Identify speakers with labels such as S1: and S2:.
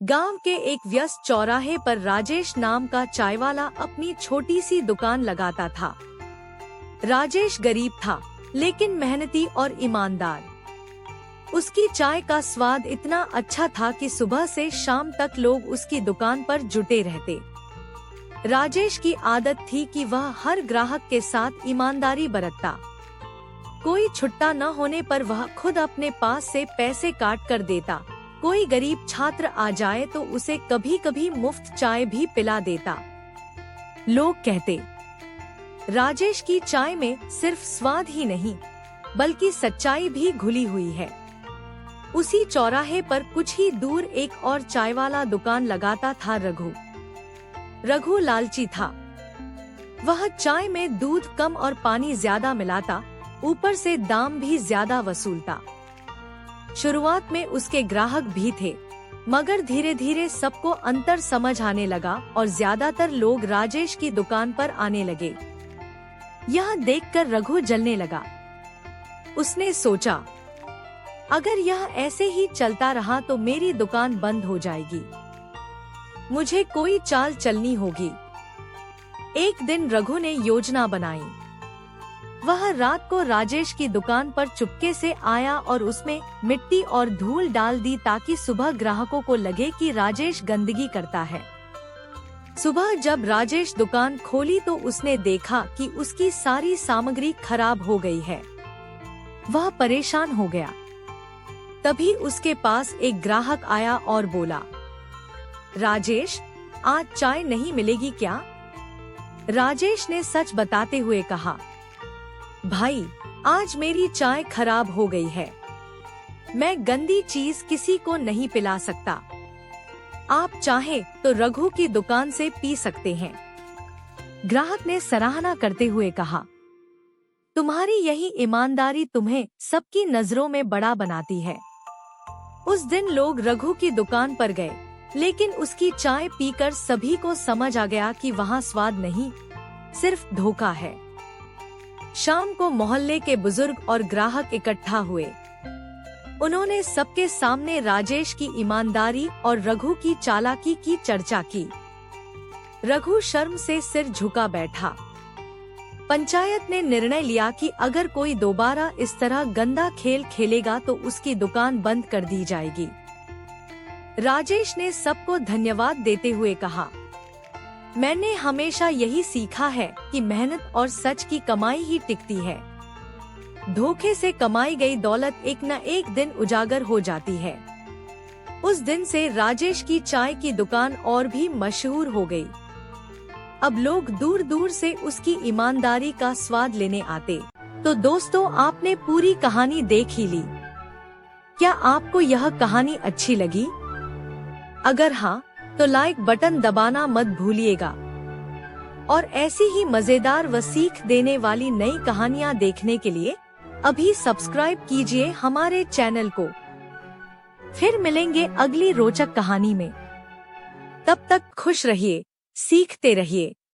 S1: गांव के एक व्यस्त चौराहे पर राजेश नाम का चायवाला अपनी छोटी सी दुकान लगाता था। राजेश गरीब था, लेकिन मेहनती और ईमानदार। उसकी चाय का स्वाद इतना अच्छा था कि सुबह से शाम तक लोग उसकी दुकान पर जुटे रहते। राजेश की आदत थी कि वह हर ग्राहक के साथ ईमानदारी बरतता। कोई छुट्टा न होने पर वह खुद अपने पास से पैसे काट कर देता। कोई गरीब छात्र आ जाए तो उसे कभी कभी मुफ्त चाय भी पिला देता। लोग कहते, राजेश की चाय में सिर्फ स्वाद ही नहीं, बल्कि सच्चाई भी घुली हुई है। उसी चौराहे पर कुछ ही दूर एक और चाय वाला दुकान लगाता था रघु। रघु लालची था। वह चाय में दूध कम और पानी ज्यादा मिलाता, ऊपर से दाम भी ज्यादा वसूलता। शुरुआत में उसके ग्राहक भी थे, मगर धीरे धीरे सबको अंतर समझ आने लगा और ज्यादातर लोग राजेश की दुकान पर आने लगे। यह देखकर रघु जलने लगा। उसने सोचा, अगर यह ऐसे ही चलता रहा तो मेरी दुकान बंद हो जाएगी। मुझे कोई चाल चलनी होगी। एक दिन रघु ने योजना बनाई। वह रात को राजेश की दुकान पर चुपके से आया और उसमें मिट्टी और धूल डाल दी ताकि सुबह ग्राहकों को लगे कि राजेश गंदगी करता है। सुबह जब राजेश दुकान खोली तो उसने देखा कि उसकी सारी सामग्री खराब हो गई है। वह परेशान हो गया। तभी उसके पास एक ग्राहक आया और बोला, राजेश, आज चाय नहीं मिलेगी क्या? राजेश ने सच बताते हुए कहा, भाई, आज मेरी चाय खराब हो गई है। मैं गंदी चीज किसी को नहीं पिला सकता। आप चाहे तो रघु की दुकान से पी सकते हैं। ग्राहक ने सराहना करते हुए कहा, तुम्हारी यही ईमानदारी तुम्हें सबकी नजरों में बड़ा बनाती है। उस दिन लोग रघु की दुकान पर गए, लेकिन उसकी चाय पीकर सभी को समझ आ गया कि वहाँ स्वाद नहीं, सिर्फ धोखा है। शाम को मोहल्ले के बुजुर्ग और ग्राहक इकट्ठा हुए। उन्होंने सबके सामने राजेश की ईमानदारी और रघु की चालाकी की चर्चा की। रघु शर्म से सिर झुका बैठा। पंचायत ने निर्णय लिया कि अगर कोई दोबारा इस तरह गंदा खेल खेलेगा तो उसकी दुकान बंद कर दी जाएगी। राजेश ने सबको धन्यवाद देते हुए कहा, मैंने हमेशा यही सीखा है कि मेहनत और सच की कमाई ही टिकती है। धोखे से कमाई गई दौलत एक न एक दिन उजागर हो जाती है। उस दिन से राजेश की चाय की दुकान और भी मशहूर हो गई। अब लोग दूर दूर से उसकी ईमानदारी का स्वाद लेने आते। तो दोस्तों, आपने पूरी कहानी देख ही ली। क्या आपको यह कहानी अच्छी लगी? अगर हाँ, तो लाइक बटन दबाना मत भूलिएगा। और ऐसी ही मजेदार व सीख देने वाली नई कहानियाँ देखने के लिए अभी सब्सक्राइब कीजिए हमारे चैनल को। फिर मिलेंगे अगली रोचक कहानी में। तब तक खुश रहिए, सीखते रहिए।